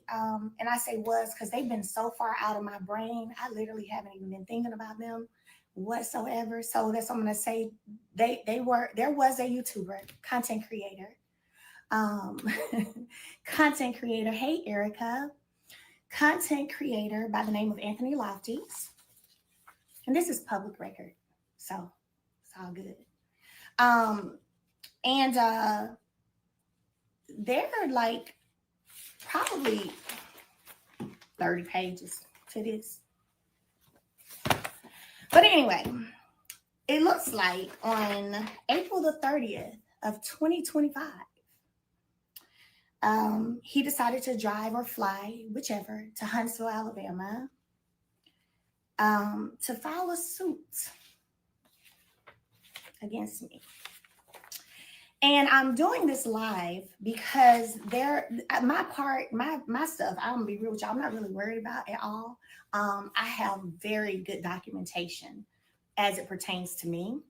And I say was because they've been so far out of my brain. I literally haven't even been thinking about them whatsoever. So that's what I'm gonna say. There was a YouTuber, content creator, um, content creator. Hey, Erica, content creator by the name of Anthony Lofties, and this is public record, so it's all good. Um, and They're like probably 30 pages to this. But anyway, it looks like on April the 30th of 2025, he decided to drive or fly, whichever, to Huntsville, Alabama, to file a suit against me. And I'm doing this live because my stuff, I'm gonna be real with y'all, I'm not really worried about at all. I have very good documentation as it pertains to me.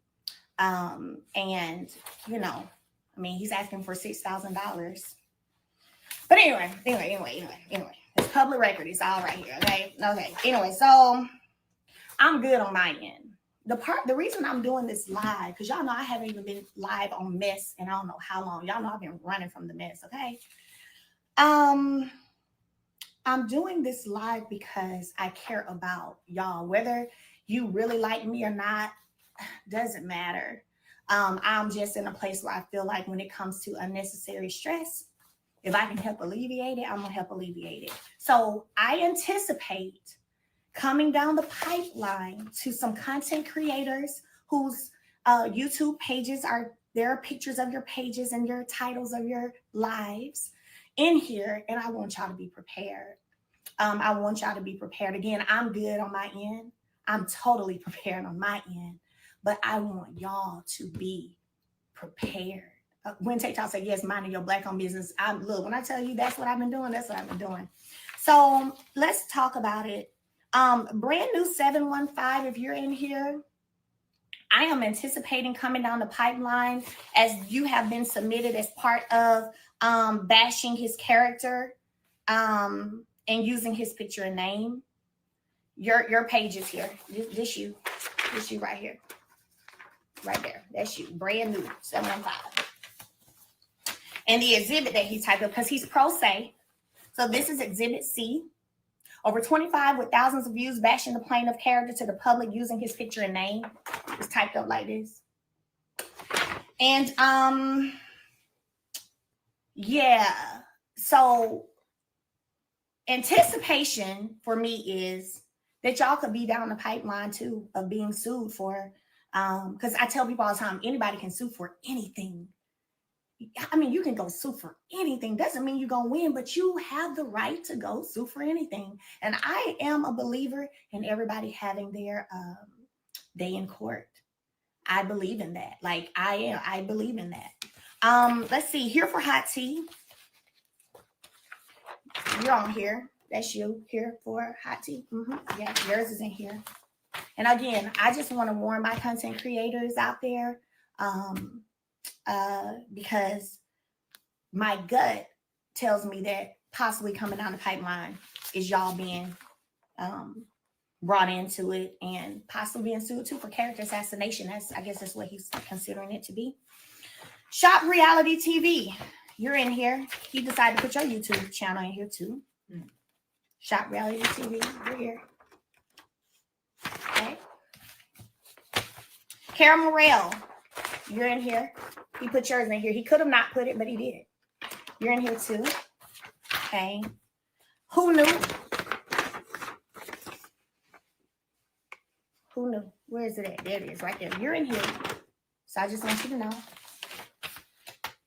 And you know, I mean, he's asking for $6,000. But anyway, it's public record. It's all right here. Okay. Anyway, so I'm good on my end. The reason I'm doing this live, because y'all know I haven't even been live on mess and I don't know how long. Y'all know I've been running from the mess, okay? I'm doing this live because I care about y'all. Whether you really like me or not, doesn't matter. I'm just in a place where I feel like when it comes to unnecessary stress, if I can help alleviate it, I'm gonna help alleviate it. So I anticipate coming down the pipeline to some content creators whose YouTube pages there are pictures of your pages and your titles of your lives in here, and I want y'all to be prepared. I want y'all to be prepared. Again, I'm good on my end. I'm totally prepared on my end, but I want y'all to be prepared. When TikTok say yes, minding your black-owned business. Look, when I tell you that's what I've been doing, that's what I've been doing. So let's talk about it. Brand new 715, if you're in here, I am anticipating coming down the pipeline as you have been submitted as part of bashing his character and using his picture and name. Your page is here. This you right here. Right there. That's you. Brand new 715. And the exhibit that he typed up, because he's pro se. So this is exhibit C. Over 25 with thousands of views bashing the plaintiff character to the public using his picture and name. It's typed up like this. And yeah. So anticipation for me is that y'all could be down the pipeline too of being sued for because I tell people all the time, anybody can sue for anything. I mean, you can go sue for anything. Doesn't mean you're going to win, but you have the right to go sue for anything. And I am a believer in everybody having their day in court. I believe in that. Like I believe in that. Let's see. Here for hot tea. You're on here. That's you here for hot tea. Yeah, yours is in here. And again, I just want to warn my content creators out there. Because my gut tells me that possibly coming down the pipeline is y'all being brought into it and possibly being sued too for character assassination. I guess that's what he's considering it to be. Shop Reality TV, you're in here. He decided to put your YouTube channel in here too. Shop Reality TV, you're here. Okay. Cara Morrell, you're in here. He put yours in here. He could have not put it, but he did. You're in here too. Okay. Who knew? Who knew? Where is it at? There it is, right there. You're in here. So I just want you to know.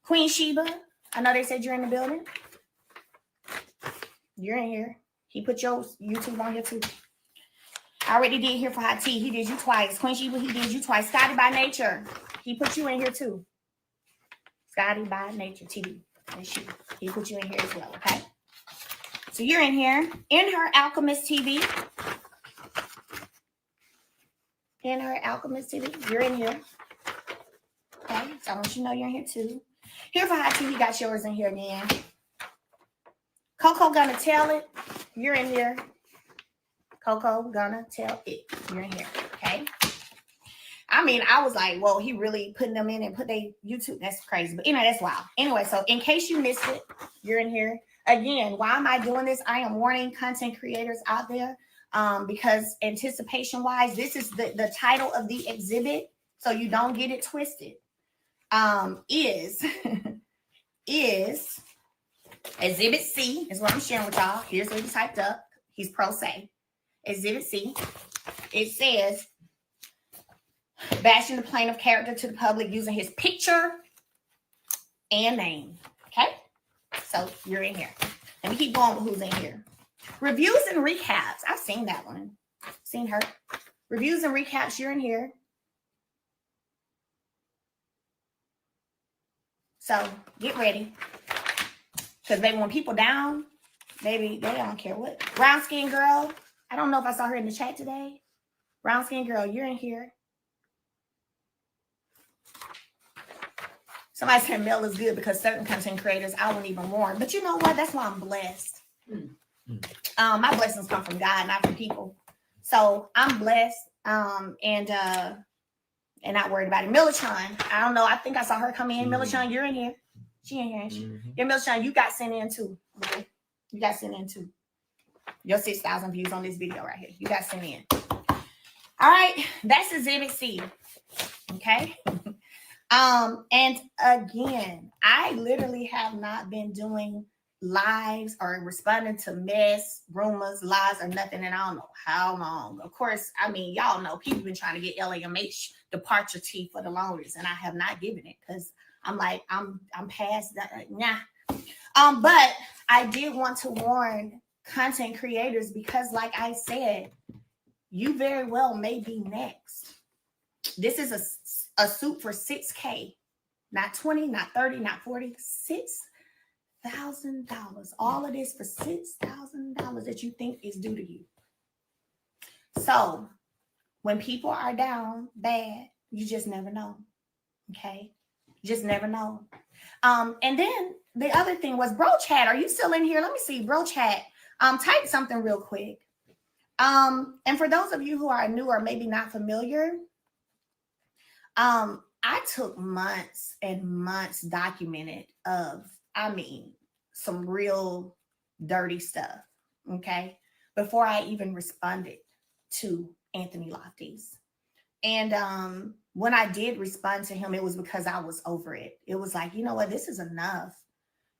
Queen Sheba, I know they said you're in the building. You're in here. He put your YouTube on here too. I already did here for hot tea. He did you twice. Queen Sheba, he did you twice. Scotty by Nature, he put you in here too. Scotty by Nature TV. That's you. He put you in here as well, okay? So you're in here. In Her Alchemist TV. In Her Alchemist TV. You're in here. Okay, so I want you to know you're in here too. Here for hot tea, he got yours in here again. Coco gonna tell it. You're in here. Coco gonna tell it. You're in here. Okay. I mean, I was like, whoa, he really putting them in and put they YouTube. That's crazy. But anyway, that's wild. Anyway, so in case you missed it, you're in here. Again, why am I doing this? I am warning content creators out there because anticipation wise, this is the title of the exhibit. So you don't get it twisted. Is Exhibit C is what I'm sharing with y'all. Here's what he typed up. He's pro se. Exhibit C. It says, bashing the plaintiff character to the public using his picture and name. Okay? So you're in here. Let me keep going with who's in here. Reviews and recaps. I've seen that one. Seen her. Reviews and recaps. You're in here. So get ready. Because baby, when people down, baby, they don't care what. Brown skin girl. I don't know if I saw her in the chat today. Brown skin girl, you're in here. Somebody said Mel is good because certain content creators I wouldn't even warn. But you know what? That's why I'm blessed. My blessings come from God, not from people. So I'm blessed and not worried about it. Millichan, I don't know. I think I saw her come in. Millichan, you're in here. She in here, ain't she? Yeah, Millichan, you got sent in too. Okay? You got sent in too. Your 6,000 views on this video right here. You got sent in. All right, that's Exhibit C. Okay. And again, I literally have not been doing lives or responding to mess, rumors, lies, or nothing, and I don't know how long. Of course, I mean, y'all know people been trying to get LAMH departure tea for the longest, and I have not given it because I'm like, I'm past that. Nah. But I did want to warn content creators because, like I said, you very well may be next. This is a suit for $6K, not 20, not 30, not 40, $6,000. All of this for $6,000 that you think is due to you. So when people are down bad, you just never know. Okay, you just never know. And then the other thing was, bro chat, are you still in here? Let me see, bro chat. Type something real quick. And for those of you who are new or maybe not familiar, I took months and months documented of, I mean, some real dirty stuff, okay, before I even responded to Anthony Lofties. And when I did respond to him, it was because I was over it. It was like, you know what, this is enough.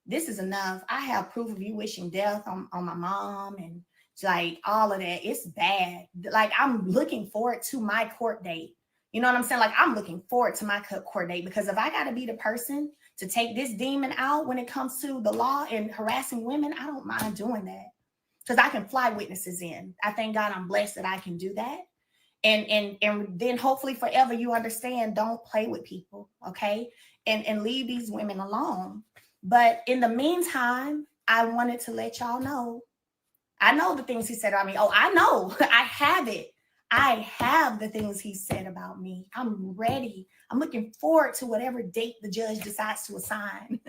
This is enough. I have proof of you wishing death on my mom and like all of that. It's bad. Like, I'm looking forward to my court date. You know what I'm saying? Like, I'm looking forward to my court date because if I got to be the person to take this demon out when it comes to the law and harassing women, I don't mind doing that because I can fly witnesses in. I thank God I'm blessed that I can do that. And then hopefully forever you understand, don't play with people, okay? And leave these women alone. But in the meantime, I wanted to let y'all know, I know the things he said about me. Oh, I know. I have it. I have the things he said about me. I'm ready. I'm looking forward to whatever date the judge decides to assign.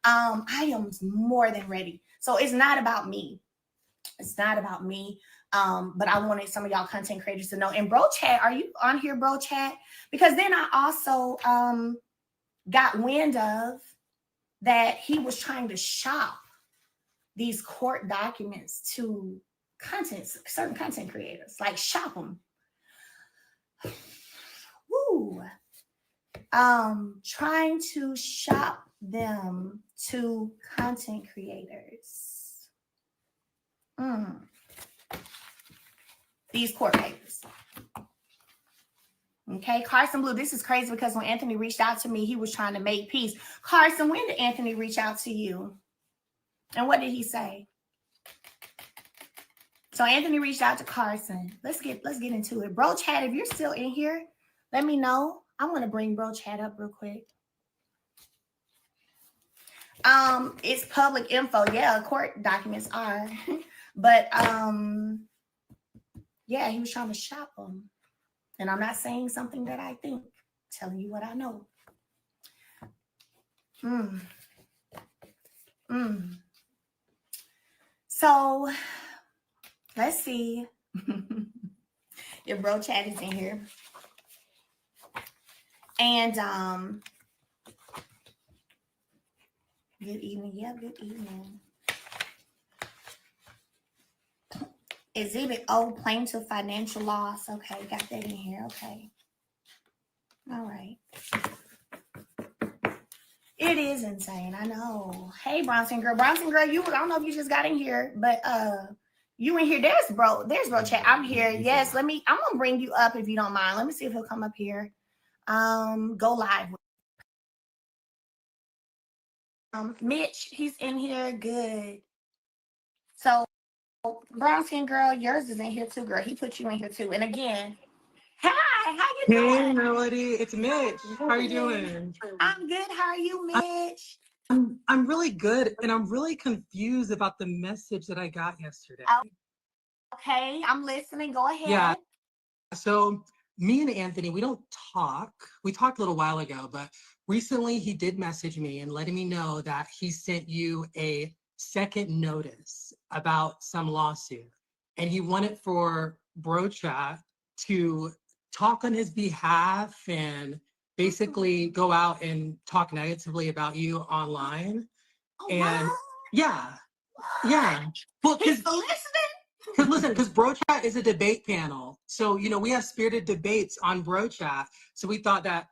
I am more than ready. So it's not about me. It's not about me. But I wanted some of y'all content creators to know. And bro chat, are you on here, bro chat? Because then I also got wind of that he was trying to shop these court documents to certain content creators, like shop them. Woo. Trying to shop them to content creators. These court papers. Okay, Carson Blue, this is crazy because when Anthony reached out to me, he was trying to make peace. Carson, when did Anthony reach out to you? And what did he say? So Anthony reached out to Carson. Let's get into it. Bro chat, if you're still in here, let me know. I want to bring bro chat up real quick. It's public info. Yeah, court documents are. But yeah, he was trying to shop them. And I'm not saying something that I think, I'm telling you what I know. So let's see if bro chat is in here. And good evening. Yeah, good evening. Exhibit O, plaintiff financial loss. Okay, got that in here. Okay. All right. It is insane. I know. Hey, Bronson girl. Bronson girl, I don't know if you just got in here, but you in here. There's bro chat. I'm here. Yes, I'm gonna bring you up if you don't mind. Let me see if he'll come up here. Go live. Mitch, he's in here. Good. So brown skin girl, yours is in here too, girl. He put you in here too. And again, hi, how you doing? Hey, Melody, it's Mitch. How are you doing? I'm good. How are you, Mitch? I'm really good, and I'm really confused about the message that I got yesterday. Okay, I'm listening. Go ahead. Yeah. So me and Anthony, we don't talk. We talked a little while ago, but recently he did message me and letting me know that he sent you a second notice about some lawsuit, and he wanted for Bro Chat to talk on his behalf and basically go out and talk negatively about you online. And yeah, well, He's listening. because Bro Chat is a debate panel. So, we have spirited debates on Bro Chat. So we thought that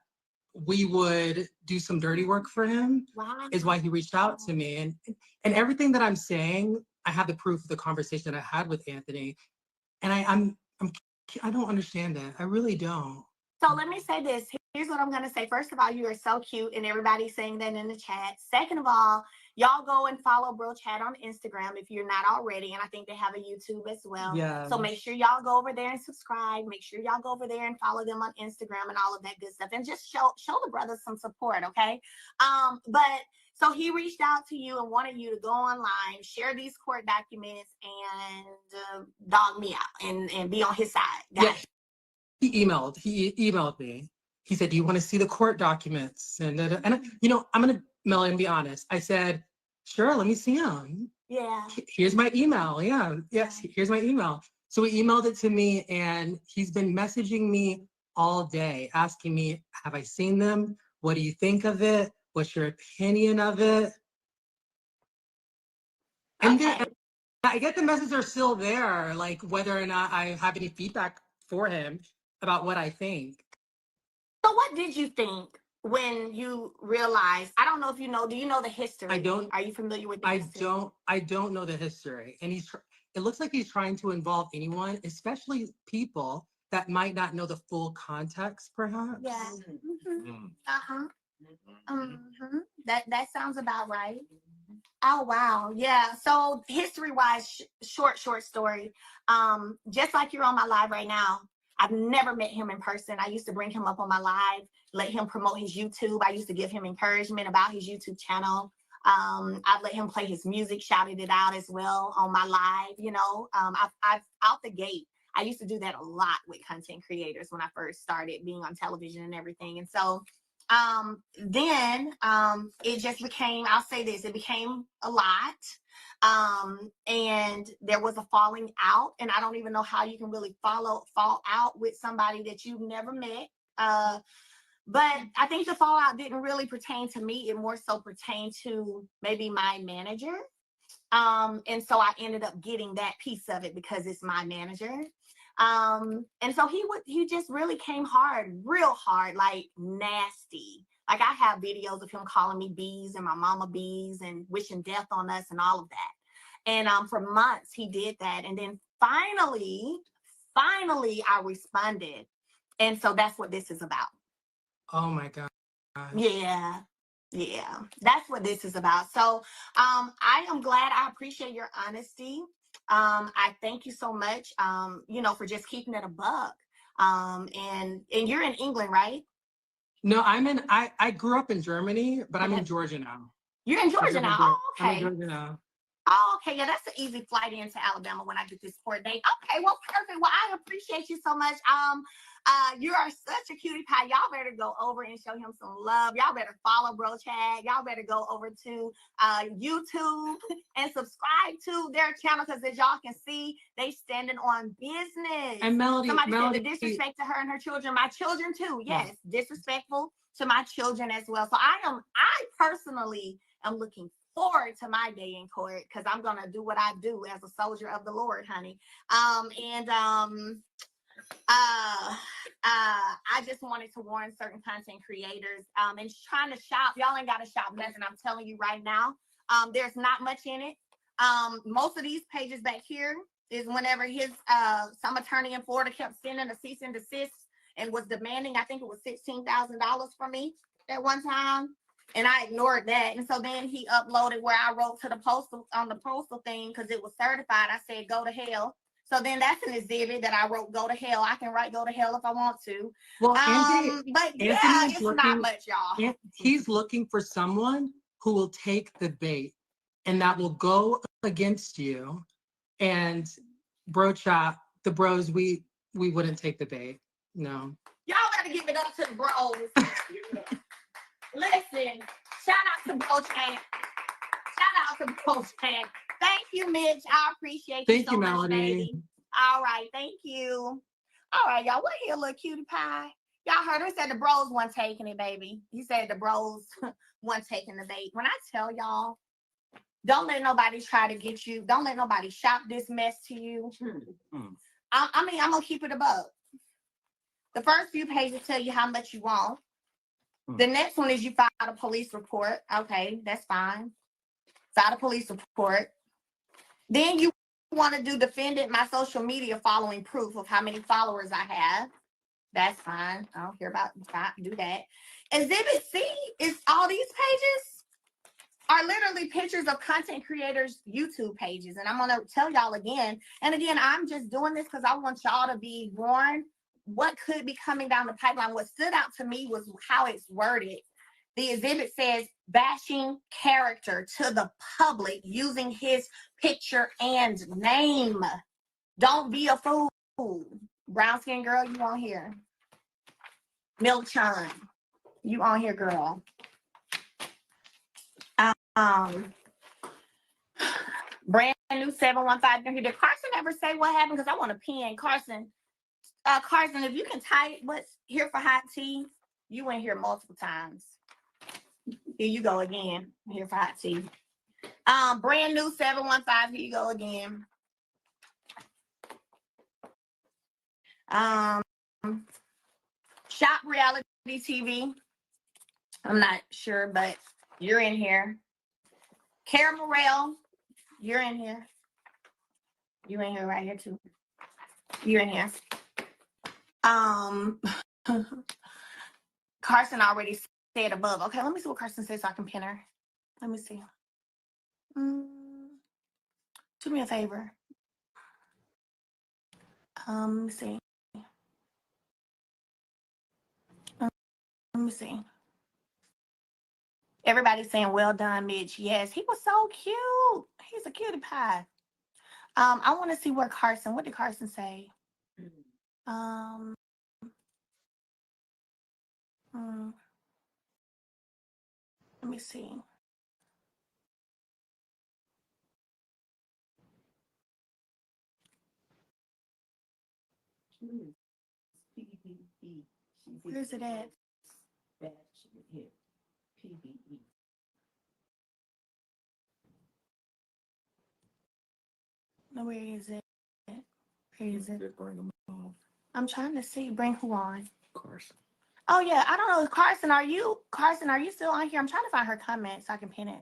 we would do some dirty work for him. Wow. Is why he reached out to me. And everything that I'm saying, I have the proof of the conversation that I had with Anthony. And I don't understand it. I really don't. So let me say this. Here's what I'm going to say. First of all, you are so cute, and everybody's saying that in the chat. Second of all, y'all go and follow Bro Chat on Instagram if you're not already, and I think they have a YouTube as well. Yeah. So make sure y'all go over there and subscribe. Make sure y'all go over there and follow them on Instagram and all of that good stuff, and just show the brothers some support, okay? But so he reached out to you and wanted you to go online, share these court documents, and dog me out and be on his side. Yeah. He emailed me. He said, "Do you want to see the court documents?" And I'm gonna, Melanie, be honest. I said, "Sure, let me see them." Yeah. Here's my email. Yeah. Yes. Here's my email. So he emailed it to me, and he's been messaging me all day, asking me, "Have I seen them? What do you think of it? What's your opinion of it?" And Okay. I get the messages are still there, like whether or not I have any feedback for him about what I think. So what did you think when you realized? I don't know if you know. Do you know the history? I don't. Are you familiar with the history? I don't know the history, and it looks like he's trying to involve anyone, especially people that might not know the full context, perhaps. Yeah. That sounds about right. Oh wow, yeah. So history-wise, short story. Just like you're on my live right now, I've never met him in person. I used to bring him up on my live, let him promote his YouTube. I used to give him encouragement about his YouTube channel. I've let him play his music, shouted it out as well on my live. I've out the gate. I used to do that a lot with content creators when I first started being on television and everything. And so then it just became, I'll say this, it became a lot. And there was a falling out, and I don't even know how you can really fall out with somebody that you've never met. But I think the fallout didn't really pertain to me. It more so pertained to maybe my manager. And so I ended up getting that piece of it because it's my manager. And so he just really came hard, real hard, like nasty. Like I have videos of him calling me bees and my mama bees and wishing death on us and all of that. And for months he did that. And then finally I responded. And so that's what this is about. Oh my God. Yeah. That's what this is about. So I am glad. I appreciate your honesty. I thank you so much, for just keeping it a buck. And you're in England, right? No, I grew up in Germany, but I'm in Georgia now. You're in Georgia now? Oh, okay. I'm in Georgia now. Oh, okay. Yeah, that's an easy flight into Alabama when I get this court date. Okay, well, perfect. Well, I appreciate you so much. You are such a cutie pie. Y'all better go over and show him some love. Y'all better follow Bro Chad. Y'all better go over to YouTube and subscribe to their channel because as y'all can see, they standing on business. And Melody, Somebody said the disrespect to her and her children. My children too. Yes, disrespectful to my children as well. So I personally am looking forward to my day in court because I'm gonna do what I do as a soldier of the Lord, honey. I just wanted to warn certain content creators and trying to shop. Y'all ain't got to shop nothing. I'm telling you right now. There's not much in it. Most of these pages back here is whenever his some attorney in Florida kept sending a cease and desist and was demanding, I think it was $16,000 from me at one time. And I ignored that. And so then he uploaded where I wrote to the postal on the postal thing because it was certified. I said, go to hell. So then that's an exhibit that I wrote, go to hell. I can write go to hell if I want to. Well, but Anthony yeah, it's looking, not much, y'all. He's looking for someone who will take the bait and that will go against you. And Bro Chop, the bros, we wouldn't take the bait. No. Y'all gotta give it up to the bros. Listen, shout out to Bro Chad. Shout out to Bro Chad. Thank you, Mitch. I appreciate you so much, Melody. baby. All right, thank you. All right, y'all. What here, little cutie pie? Y'all heard her said the bros weren't taking it, baby. He said the bros weren't taking the bait. When I tell y'all, don't let nobody try to get you. Don't let nobody shop this mess to you. I mean, I'm gonna keep it above. The first few pages tell you how much you want. The next one is you file a police report. Okay, that's fine. File a police report. Then you want to do defendant my social media following proof of how many followers I have. That's fine. I don't care about that. Do that. Exhibit C is all these pages are literally pictures of content creators' YouTube pages. And I'm going to tell y'all again. And again, I'm just doing this because I want y'all to be warned what could be coming down the pipeline. What stood out to me was how it's worded. The exhibit says bashing character to the public using his picture and name. Don't be a fool. Brown skin girl, you on here. Milk Chun, you on here, girl. Brand new 715 here. Did Carson ever say what happened? Because I want to pin Carson. Carson, if you can type what's here for hot tea, you went here multiple times. Here you go again. Here for hot tea. Brand new 715. Here you go again. Shop Reality TV. I'm not sure, but you're in here. Cara Morrell, you're in here. You're in here right here too. You're in here. Carson already said above. Okay, let me see what Carson says so I can pin her. Let me see. Do me a favor. Let me see. Let me see. Everybody's saying, well done, Mitch. Yes, he was so cute. He's a cutie pie. I want to see where Carson, what did Carson say? Let me see. Where's it at? No, where is it? Where is it? I'm trying to see. Bring who on? Carson. Oh yeah, I don't know. Carson, are you still on here? I'm trying to find her comment so I can pin it.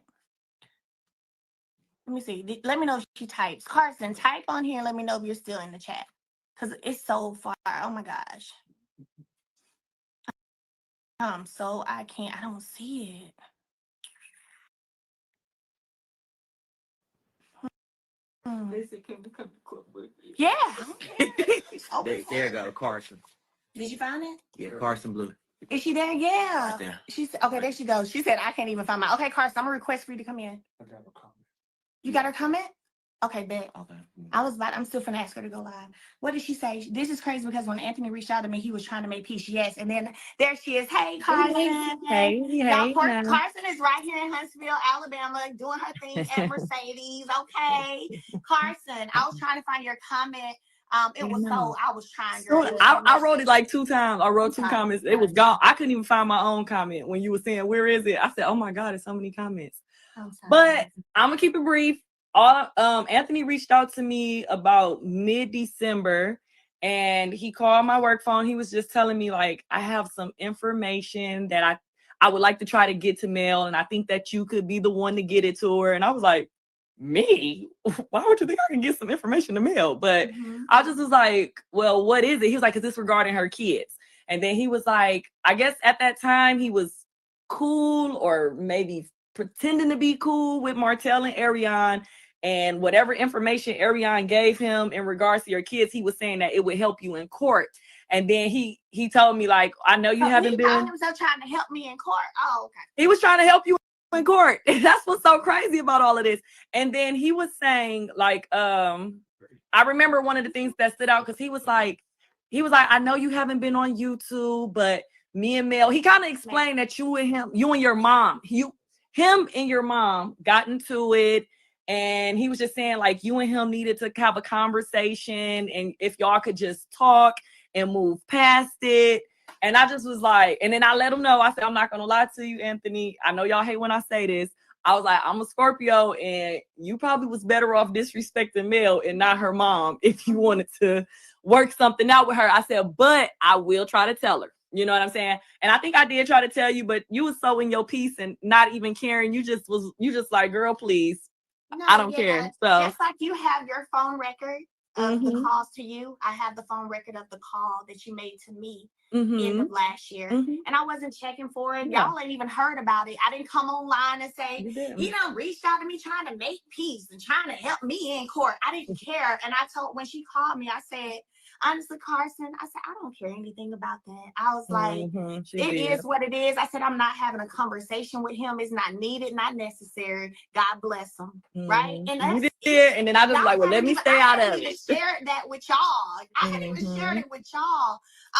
Let me see. Let me know if she types. Carson, type on here and let me know if you're still in the chat. Because it's so far. Oh my gosh. So I don't see it. Yeah. There you go, Carson. Did you find it? Yeah, Carson Blue. Is she there? Yeah. Right there. She said, okay, there she goes. She said, I can't even find my. Okay, Carson, I'm gonna request for you to come in. You got her comment? Okay, bet. Okay. I'm still finna ask her to go live. What did she say? This is crazy because when Anthony reached out to me, he was trying to make peace. Yes. And then there she is. Hey, Carson. Hey, Y'all, no. Carson is right here in Huntsville, Alabama, doing her thing at Mercedes. Okay. Carson, I was trying to find your comment. It was so, I was trying, girl. So It was so I much- wrote it like 2 times. I wrote two Okay. comments. It was gone. I couldn't even find my own comment when you were saying, where is it? I said, oh my God, there's so many comments. I'm sorry. But I'm gonna keep it brief. Anthony reached out to me about mid-December and he called my work phone. He was just telling me, like, I have some information that I would like to try to get to Mel, and I think that you could be the one to get it to her. And I was like, me? Why would you think I can get some information to Mel? But I just was like, well, what is it? He was like, is this regarding her kids? And then he was like, I guess at that time he was cool or maybe pretending to be cool with Martell and Ariane. And whatever information Ariane gave him in regards to your kids, he was saying that it would help you in court. And then he told me, like, I know you haven't he been. found himself trying to help me in court. Oh, okay. He was trying to help you in court. That's what's so crazy about all of this. And then he was saying, like, I remember one of the things that stood out because he was like, I know you haven't been on YouTube, but me and Mel, he kind of explained that you and your mom, him and your mom got into it. And he was just saying, like, you and him needed to have a conversation. And if y'all could just talk and move past it. And I just was like, and then I let him know. I said, I'm not going to lie to you, Anthony. I know y'all hate when I say this. I was like, I'm a Scorpio, and you probably was better off disrespecting Mel and not her mom if you wanted to work something out with her. I said, but I will try to tell her. You know what I'm saying? And I think I did try to tell you, but you was so in your piece and not even caring. You just like, girl, please. No, I don't care. So just like you have your phone record of the calls to you, I have the phone record of the call that you made to me end of last year. And I wasn't checking for it. Yeah. Y'all ain't even heard about it. I didn't come online and say, he done reached out to me trying to make peace and trying to help me in court. I didn't care. And I told, when she called me, I said, honestly, Carson, I said, I don't care anything about that. I was like, it is what it is. I said, I'm not having a conversation with him. It's not needed, not necessary. God bless him. Right? And that's it. And then I just like, well, let me stay out of it. I shared that with y'all. I hadn't even shared it with y'all.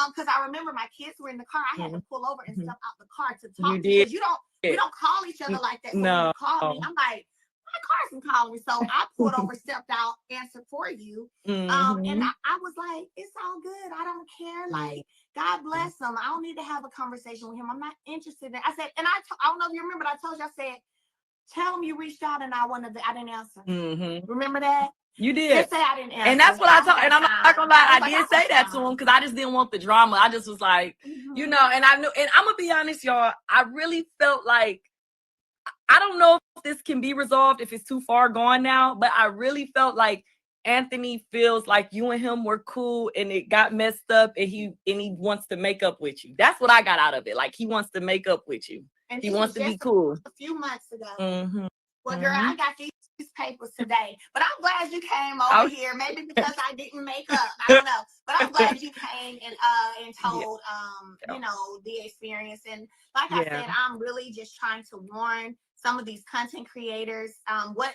Because I remember my kids were in the car. I had to pull over and step out the car to talk to you. Because we don't call each other like that. So when you call me, I'm like, Carson called me, so I pulled over, stepped out, answered for you. And I was like, it's all good. I don't care. Like, God bless him. I don't need to have a conversation with him. I'm not interested in it. I said, and I don't know if you remember, but I told you, I said, tell him you reached out and I didn't answer. Remember that? You did. Just say I didn't answer. And that's what I told, and I'm not gonna lie, I did say that to him because I just didn't want the drama. I just was like, you know, and I knew, and I'm gonna be honest, y'all, I really felt like, I don't know if this can be resolved if it's too far gone now, but I really felt like Anthony feels like you and him were cool and it got messed up and he wants to make up with you. That's what I got out of it. Like, he wants to make up with you. And he wants to be cool. A few months ago. Well, girl, I got these papers today, but I'm glad you came over here. Maybe because I didn't make up. I don't know, but I'm glad you came and told you know, the experience. And like I said, I'm really just trying to warn some of these content creators. What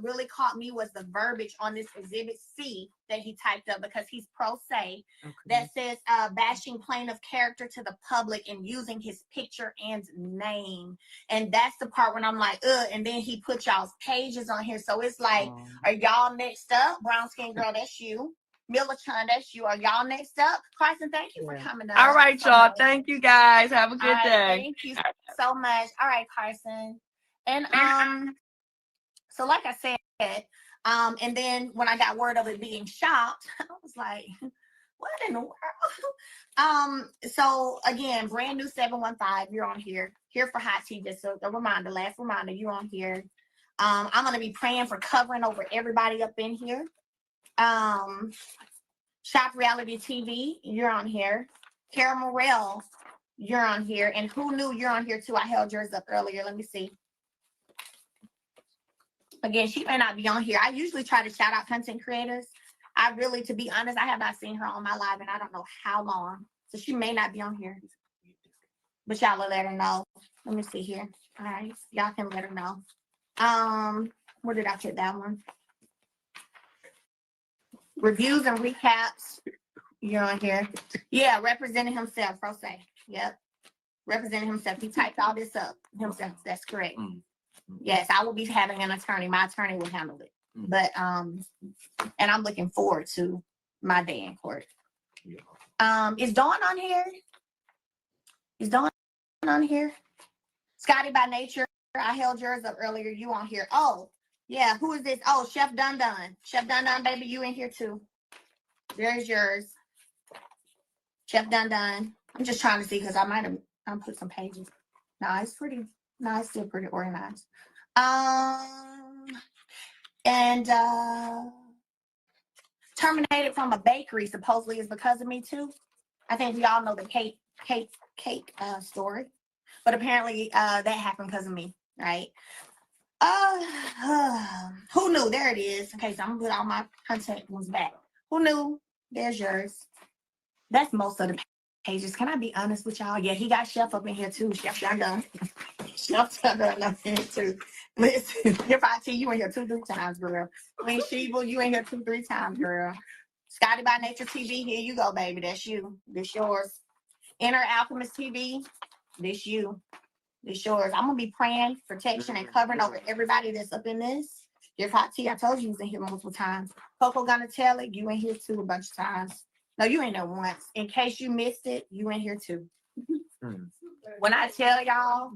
really caught me was the verbiage on this exhibit C that he typed up, because he's pro se, that says bashing plaintiff character to the public and using his picture and name. And that's the part when I'm like, ugh. And then he put y'all's pages on here. So it's like, are y'all next up? Brown skin girl, that's you. Miller Chun, that's you. Are y'all next up? Carson, thank you for coming up. All right, y'all. Thank you, guys. Have a good day. Thank you so much. All right, Carson. And so like I said, and then when I got word of it being shopped, I was like, what in the world? So again, brand new 715, you're on here for hot tea. Just a reminder, last reminder, you're on here. I'm gonna be praying for covering over everybody up in here. Shop Reality TV, you're on here. Kara Morrell, you're on here. And who knew, you're on here too. I held yours up earlier. Let me see. Again, she may not be on here. I usually try to shout out content creators. I really, to be honest, I have not seen her on my live and I don't know how long. So she may not be on here. But y'all will let her know. Let me see here. All right. Y'all can let her know. Where did I put that one? Reviews and recaps. You're on here. Yeah, representing himself. Pro se. Yep. Representing himself. He typed all this up himself. That's correct. Yes, I will be having an attorney. My attorney will handle it. But and I'm looking forward to my day in court. Is Dawn on here? Is Dawn on here? Scotty by Nature. I held yours up earlier. You on here? Oh, yeah. Who is this? Oh, Chef Dun Dun. Chef Dun Dun, baby, you in here too. There's yours. Chef Dun Dun. I'm just trying to see because I might have put some pages. No, it's pretty. No, it's still pretty organized. And terminated from a bakery supposedly is because of me too. I think we all know the cake story, but apparently that happened because of me, right? Who knew? There it is. Okay, so I'm gonna put all my content ones back. Who knew? There's yours. That's most of the pages. Can I be honest with y'all? Yeah, he got Chef up in here too. Chef Dun Dun. Chef Dun Dun up in here too. Listen, if I tell you in here 2-3 times, girl. Queen Sheba, you in here 2-3 times, girl. Scotty by Nature TV, here you go, baby. That's you. This yours. Inner Alchemist TV, this you. This yours. I'm gonna be praying protection and covering over everybody that's up in this. Your hot tea, I told you was in here multiple times. Coco gonna tell it, you in here too a bunch of times. No, you ain't there once. In case you missed it, you in here too. When I tell y'all,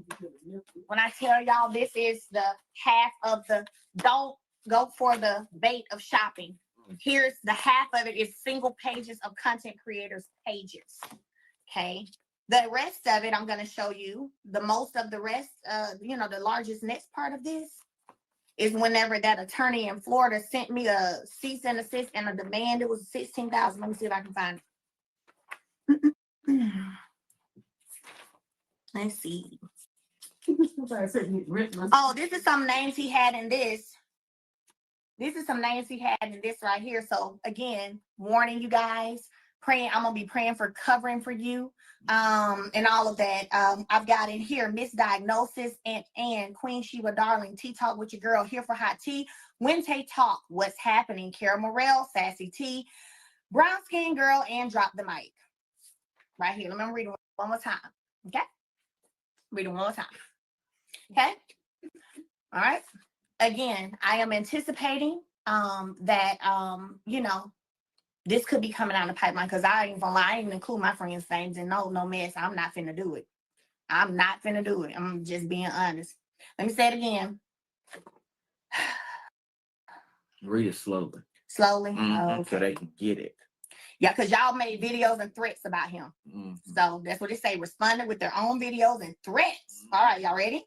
this is the half of the, don't go for the bait of shopping. Here's the half of it is single pages of content creators pages. Okay. The rest of it, I'm going to show you. The most of the rest, the largest next part of this is whenever that attorney in Florida sent me a cease and desist and a demand. It was 16,000. Let me see if I can find it. Let's see. Oh, this is some names he had in this. This is some names he had in this right here. So again, warning you guys, praying. I'm gonna be praying for covering for you, and all of that. I've got in here misdiagnosis and Queen Sheba Darling Tea Talk with your girl here for hot tea. Wednesday Talk, what's happening? Kara Morrell, Sassy T, Brown Skin Girl, and Drop the Mic. Right here. Let me read it one more time. Okay. Read it one more time. Okay. All right. Again, I am anticipating that this could be coming down the pipeline because I ain't gonna lie, I ain't include my friends' names and no mess. I'm not finna do it. I'm not finna do it. I'm just being honest. Let me say it again. Read it slowly. Slowly. So Okay. they can get it. Yeah, because y'all made videos and threats about him. So that's what they say. Responded with their own videos and threats. All right, y'all ready?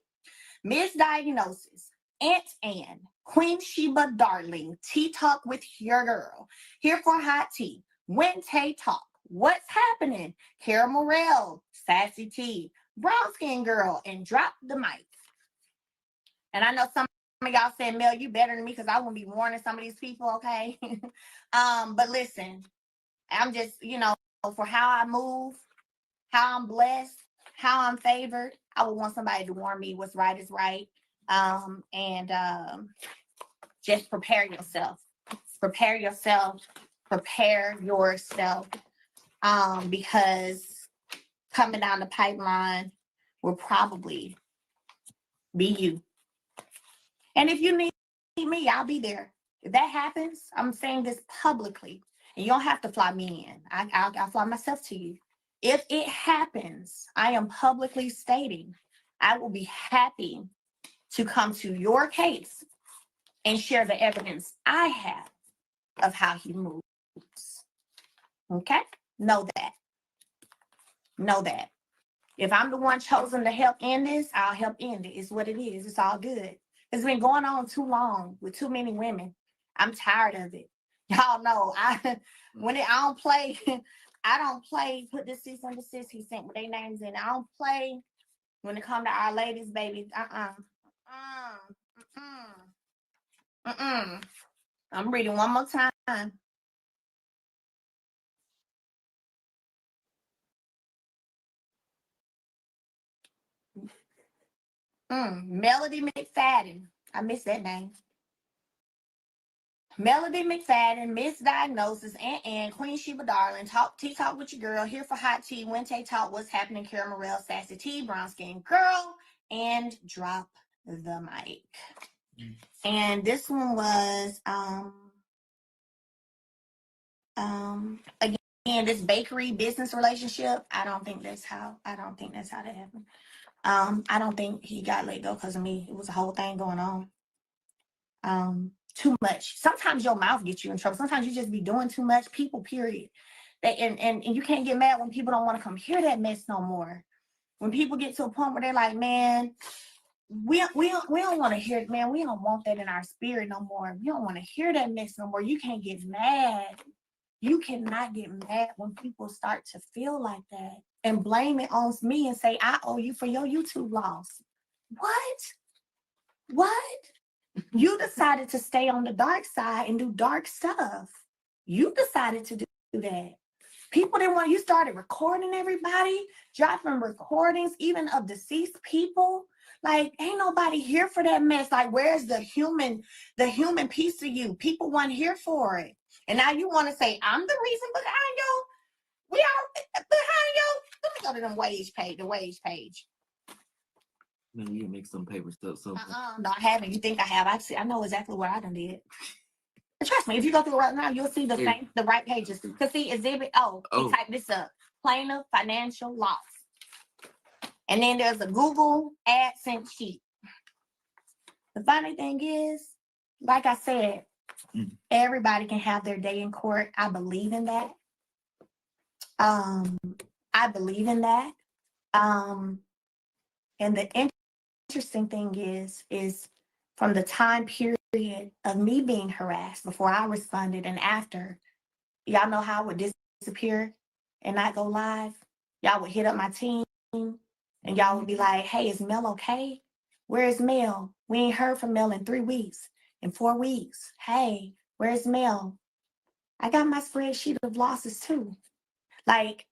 Misdiagnosis. Aunt Anne, Queen Sheba Darling, Tea Talk with your girl. Here for hot tea. Wednesday Talk. What's happening? Kara Morrell, Sassy T, Brown Skin Girl, and Drop the Mic. And I know some of y'all said, Mel, you better than me because I won't be warning some of these people, okay? But listen, I'm just, for how I move, how I'm blessed, how I'm favored, I would want somebody to warn me what's right is right. And just prepare yourself. Prepare yourself. Because coming down the pipeline will probably be you. And if you need me, I'll be there. If that happens, I'm saying this publicly, and you don't have to fly me in. I'll fly myself to you. If it happens, I am publicly stating I will be happy to come to your case and share the evidence I have of how he moves. Okay? Know that. Know that. If I'm the one chosen to help end this, I'll help end it. It's what it is. It's all good. It's been going on too long with too many women. I'm tired of it. Y'all know I don't play, put this cease and desist he sent with their names in. I don't play when it comes to our ladies, baby. I'm reading one more time. Melody McFadden. I miss that name. Melody McFadden, Misdiagnosis, and Queen Sheba Darling, Talk with your girl, here for hot tea, Wente Talk, what's happening, Kara Morrell, Sassy T, Brown Skin Girl, and Drop the Mic. And this one was, again, this bakery business relationship, I don't think that's how that happened. I don't think he got let go because of me. It was a whole thing going on. Too much. Sometimes your mouth gets you in trouble. Sometimes you just be doing too much. People, period. And you can't get mad when people don't want to come hear that mess no more. When people get to a point where they're like, man, we don't want to hear it, man. We don't want that in our spirit no more. We don't want to hear that mess no more. You can't get mad. You cannot get mad when people start to feel like that and blame it on me and say, I owe you for your YouTube loss. What? You decided to stay on the dark side and do dark stuff. You decided to do that. People didn't want, you started recording everybody, dropping recordings, even of deceased people. Like, ain't nobody here for that mess. Like, where's the human piece of you? People weren't here for it. And now you want to say, I'm the reason behind yo. We are behind yo. Let me go to the wage page. Man, you make some paper stuff. So No, I haven't. You think I have? I know exactly what I done did. But trust me, if you go through it right now, you'll see the right pages. Because see, exhibit, you type this up. Plaintiff financial loss. And then there's a Google AdSense sheet. The funny thing is, like I said, everybody can have their day in court. I believe in that. And the interesting thing is from the time period of me being harassed before I responded and after, y'all know how I would disappear and not go live. Y'all would hit up my team and y'all would be like, hey, is Mel okay? Where's Mel? We ain't heard from Mel in 3 weeks, in 4 weeks. Hey, where's Mel? I got my spreadsheet of losses too. Like,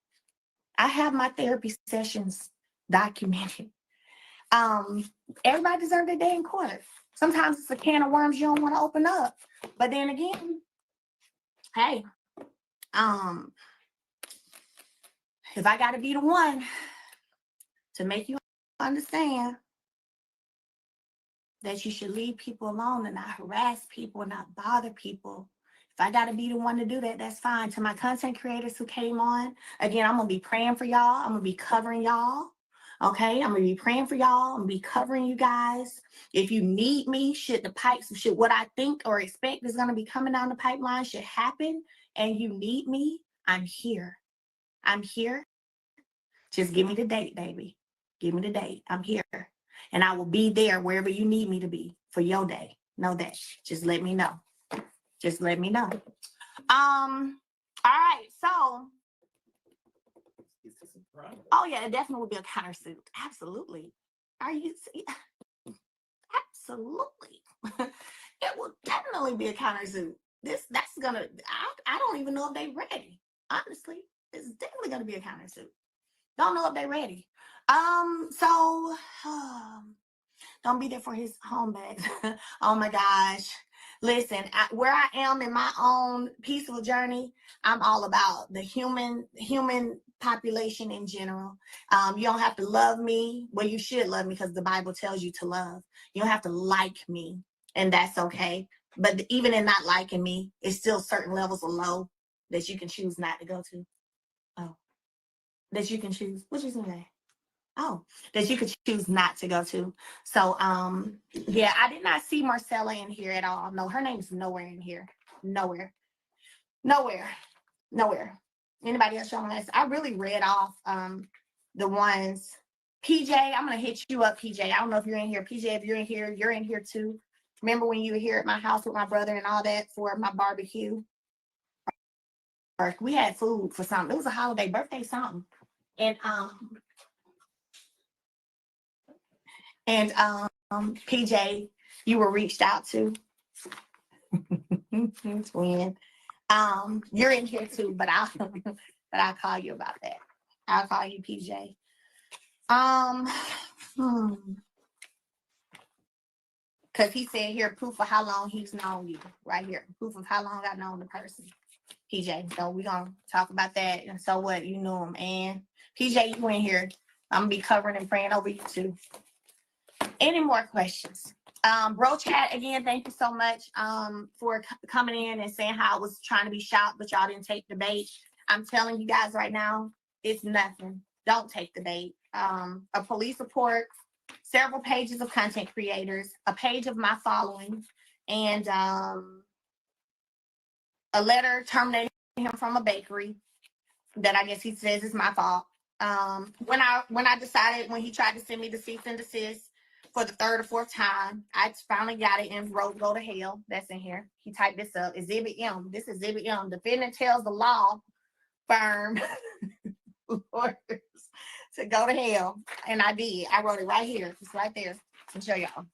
I have my therapy sessions documented. Everybody deserves their day in court. Sometimes it's a can of worms you don't want to open up. But then again, hey, if I got to be the one to make you understand that you should leave people alone and not harass people and not bother people, if I got to be the one to do that, that's fine. To my content creators who came on, again, I'm going to be praying for y'all. I'm going to be covering y'all. Okay, I'm going to be praying for y'all. I'm going to be covering you guys. If you need me, what I think or expect is going to be coming down the pipeline should happen, and you need me, I'm here. I'm here. Just give me the date, baby. Give me the date. I'm here. And I will be there wherever you need me to be for your day. Know that. Just let me know. Just let me know. All right, so. Oh, yeah, it definitely will be a countersuit. Absolutely. Are you? Absolutely. It will definitely be a countersuit. That's gonna, I don't even know if they're ready. Honestly, it's definitely gonna be a countersuit. Don't know if they're ready. Don't be there for his home bags. Oh my gosh. Listen, where I am in my own peaceful journey, I'm all about the human population in general. You don't have to love me. Well, you should love me because the Bible tells you to love. You don't have to like me, and that's okay. But even in not liking me, it's still certain levels of low that you can choose not to go to. Oh, that you can choose. What you say? Oh, that you could choose not to go to. So, yeah, I did not see Marcella in here at all. No, her name's nowhere in here. Nowhere. Anybody else showing this? I really read off the ones. PJ, I'm gonna hit you up, PJ. I don't know if you're in here. PJ, if you're in here too. Remember when you were here at my house with my brother and all that for my barbecue? We had food for something. It was a holiday, birthday, something. And PJ, you were reached out to. Twin. You're in here too, but I'll call you about that. I'll call you, PJ. Because he said here, proof of how long he's known you. Right here. Proof of how long I've known the person. PJ. So we're gonna talk about that. And so what? You knew him. And PJ, you in here. I'm gonna be covering and praying over you too. Any more questions? Bro chat again, thank you so much for coming in and saying how I was trying to be shocked, but y'all didn't take the bait. I'm telling you guys right now, it's nothing. Don't take the bait. A police report, several pages of content creators, a page of my following, and a letter terminating him from a bakery that I guess he says is my fault. When I decided, when he tried to send me the cease and desist for the third or fourth time, I finally got it and wrote "go to hell." That's in here. He typed this up. Exhibit M. This is Exhibit M. Defendant tells the law firm lawyers to go to hell, and I did. I wrote it right here. It's right there. I'll show y'all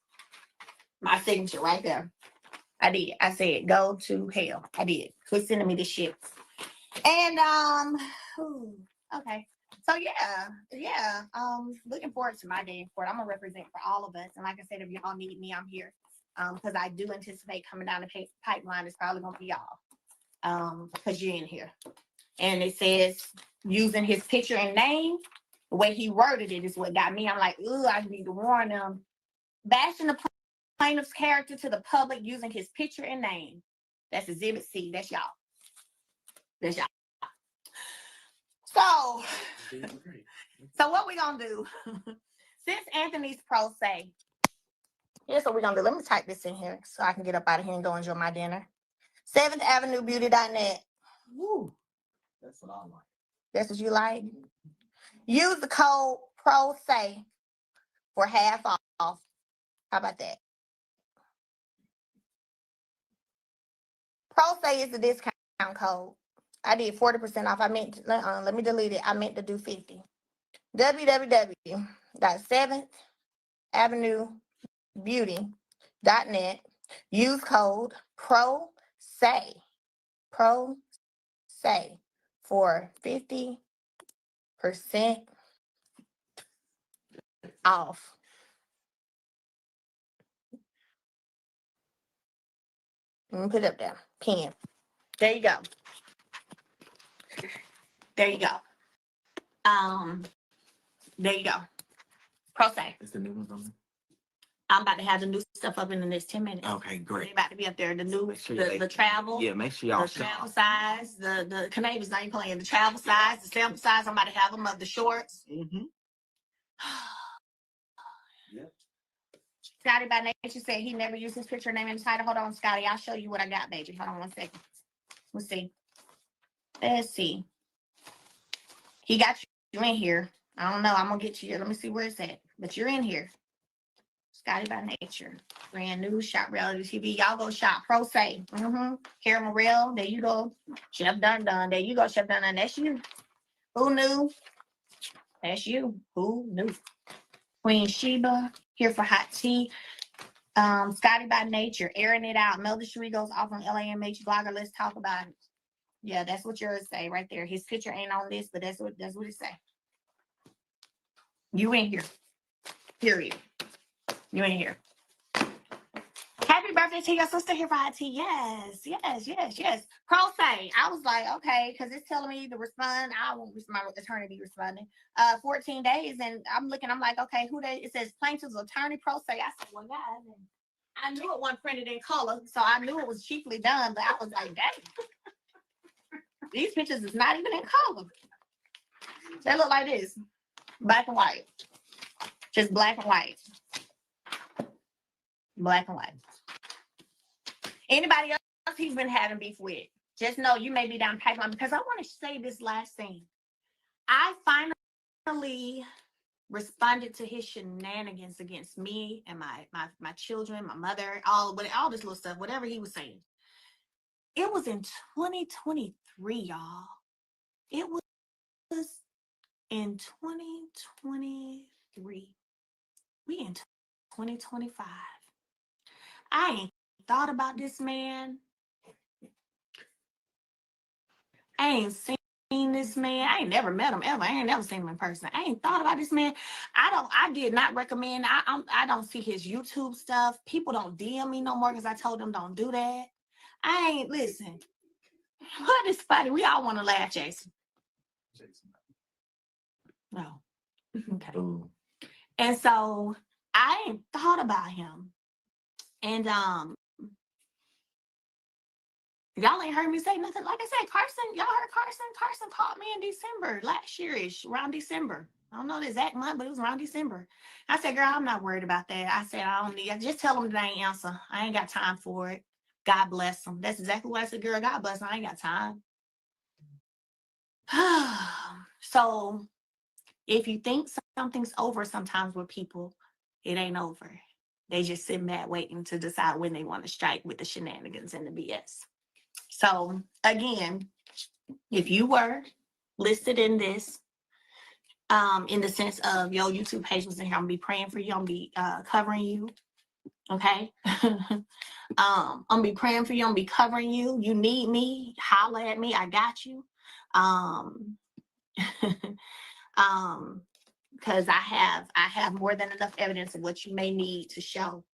my signature right there. I did. I said go to hell. I did. Quit sending me this shit. And okay. So yeah. Looking forward to my day in court. I'm gonna represent for all of us. And like I said, if y'all need me, I'm here. Because I do anticipate coming down the pipeline. It's probably gonna be y'all. Because you're in here. And it says using his picture and name, the way he worded it is what got me. I'm like, ooh, I need to warn them. Bashing the plaintiff's character to the public using his picture and name. That's Exhibit C. That's y'all. That's y'all. So what we gonna do? Since Anthony's pro se, here's what we're gonna do. Let me type this in here so I can get up out of here and go enjoy my dinner. 7th Avenue Beauty.net. Woo. That's what I like. That's what you like? Use the code pro se for half off. How about that? Pro se is the discount code. I did 40% off. I meant let me delete it. I meant to do 50. www.7thavenuebeauty.net. Use code PROSAY for 50% off. Let me put it up there. Pen. There you go. There you go. There you go. Pro se. It's the new ones on there. I'm about to have the new stuff up in the next 10 minutes. Okay, They great. about to be up there. The new, Make sure the travel. Yeah, make sure y'all The travel size, the Canadians ain't playing. The travel size, the sample size. I'm about to have them of the shorts. Mm-hmm. Yep. Scotty by Nature said he never used his picture, name, and title. Hold on, Scotty. I'll show you what I got, baby. Hold on 1 second. Let's see. Let's see. He got you in here. I don't know. I'm gonna get you. Let me see where it's at. But you're in here. Scotty by Nature. Brand new shop reality TV. Y'all go shop. Pro say. Karen Morrell. There you go. Chef Dun Dun. There you go, Chef Dun Dun. That's you. Who knew? That's you. Who knew? Queen Sheba. Here for hot tea. Scotty by Nature. Airing it out. Melda Cherie goes off on LAMH blogger. Let's talk about it. Yeah, that's what yours say right there. His picture ain't on this, but that's what it say. You in here. Period. You in here. Happy birthday to your sister here for IT. Yes. Pro say. I was like, okay, because it's telling me to respond. I won't respond. My attorney be responding. 14 days, and I'm looking. I'm like, okay, who they? It says plaintiff's attorney. Pro say. I said, well, guys, I knew it wasn't printed in color, so I knew it was cheaply done. But I was like, dang, these pictures is not even in color. They look like this, black and white, just black and white. Black and white. Anybody else he's been having beef with? Just know you may be down the pipeline, because I want to say this last thing. I finally responded to his shenanigans against me and my children, my mother, all this little stuff, whatever he was saying. It was in 2023, y'all. It was in 2023. We in 2025. I ain't thought about this man. I ain't seen seen this man. I ain't never met him ever. I ain't never seen him in person. I ain't thought about this man. I did not recommend. I don't see his YouTube stuff. People don't DM me no more because I told them don't do that. I ain't listen. What is funny? We all want to laugh, Jason. No. Okay. Ooh. And so I ain't thought about him. And y'all ain't heard me say nothing. Like I said, Carson, y'all heard Carson. Carson called me in December, last year-ish, around December. I don't know the exact month, but it was around December. I said, girl, I'm not worried about that. I said, I don't need, just tell them that I ain't answer. I ain't got time for it. God bless them. That's exactly what I said, girl, God bless them. I ain't got time. So if you think something's over sometimes with people, it ain't over. They just sitting back waiting to decide when they want to strike with the shenanigans and the BS. So again, if you were listed in this, in the sense of your YouTube page was in here, I'm gonna be praying for you. I'm gonna be covering you. Okay. I'm gonna be praying for you. I'm gonna be covering you. You need me, holler at me. I got you. Because I have more than enough evidence of what you may need to show,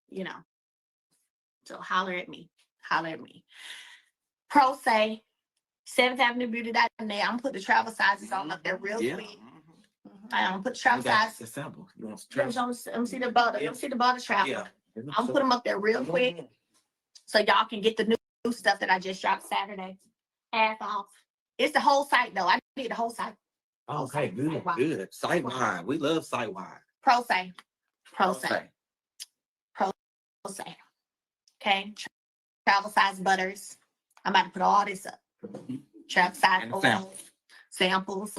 you know. So holler at me. Holler at me. Pro say 7th Avenue Beauty.net. I'm gonna put the travel sizes on up there real quick. I'm gonna put the travel sizes. It's simple. You want Let me see the butter. Let me see the butter travel. Yeah. I'm gonna put them up there real quick so y'all can get the new stuff that I just dropped Saturday. Half off. It's the whole site though. I need the whole site. Okay, good, good. Site wide. We love site wide. Pro say. Okay. Travel size butters. I'm about to put all this up. Travel size And oil, samples. samples.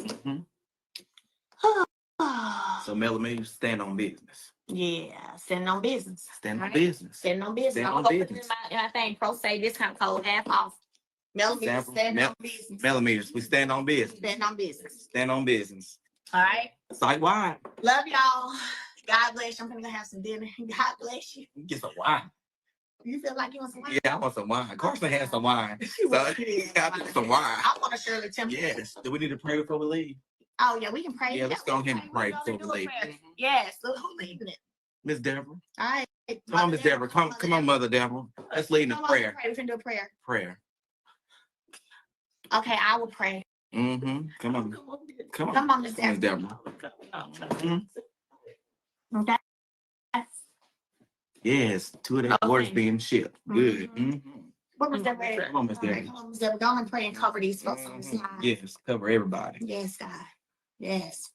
So Melanie, stand on business. Yeah, standing on business. Stand on Right? business. Standing on business. Stand I'm on gonna go put it business. in my thing. Pro say discount code half off. Melanie, Sample. standing on business. Millimeters. We stand on business. Stand on business. Stand on business. All right. Site wide. Love y'all. God bless you. I'm gonna have some dinner. God bless you. Get some wine. You feel like you want some wine? Yeah, I want some wine. Carson has some wine. So I need some wine. I want a Shirley Temple. Yes. Do we need to pray before we leave? Oh yeah, we can pray. Yeah, let's go ahead and pray before we leave. Yes. So who leading it? Miss Deborah. All right. Come on, Miss Deborah. Come on, Mother Deborah. Let's lead in Come on, prayer. We can do a prayer. Prayer. Okay, I will pray. Mm-hmm. Come on. Come on. Come on, Miss Miss Deborah. Deborah. Okay. Yes, 2 of that water's being shipped. Good. Mm-hmm. What was that? Come on, Miss Deborah. Come on, Miss Deborah. Go on and pray and cover these folks on this line. Yes, cover everybody. Yes, God. Yes.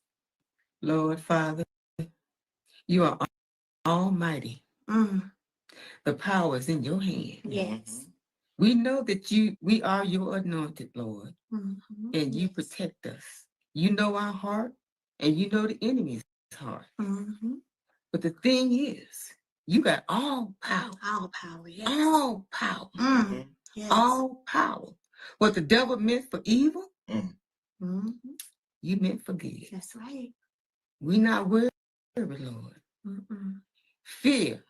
Lord Father, you are almighty. Mm. The power is in your hand. Yes. We know that we are your anointed, Lord, Mhm. and you protect us. You know our heart, and you know the enemy's heart. Mhm. But the thing is, you got all power. All power. Yes. All power. Mm. Yes. All power. What the devil meant for evil, Mhm. you meant for good. That's right. We not worried, Lord. Mm-mm. Fear.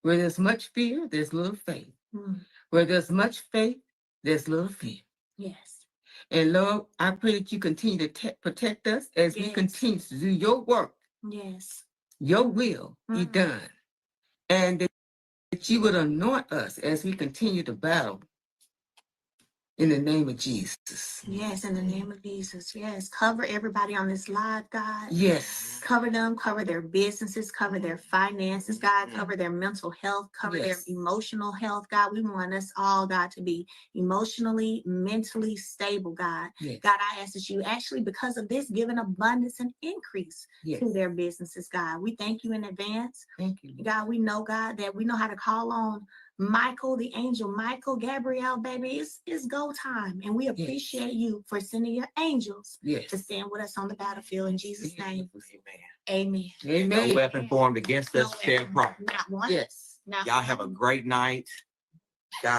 Where there's much fear, there's little faith. Mm. Where there's much faith, there's little fear. Yes. And Lord, I pray that you continue to protect us as we Yes. continue to do your work, Yes. your will be done. And that you would anoint us as we continue to battle in the name of Jesus. Yes, in the name of Jesus. Yes. Cover everybody on this live, God. Yes. Cover them, cover their businesses, cover their finances, God, cover their mental health, cover their emotional health, God. We want us all, God, to be emotionally, mentally stable, God. Yes. God, I ask that you actually, because of this, give an abundance and increase Yes. to their businesses, God. We thank you in advance. Thank you. God, we know, God, that we know how to call on Michael, the angel, Michael, Gabrielle, baby, it's go time. And we appreciate you for sending your angels to stand with us on the battlefield in Jesus' name. Amen. No weapon formed against us shall prosper. Not one. Yes. Not Y'all have a great night. God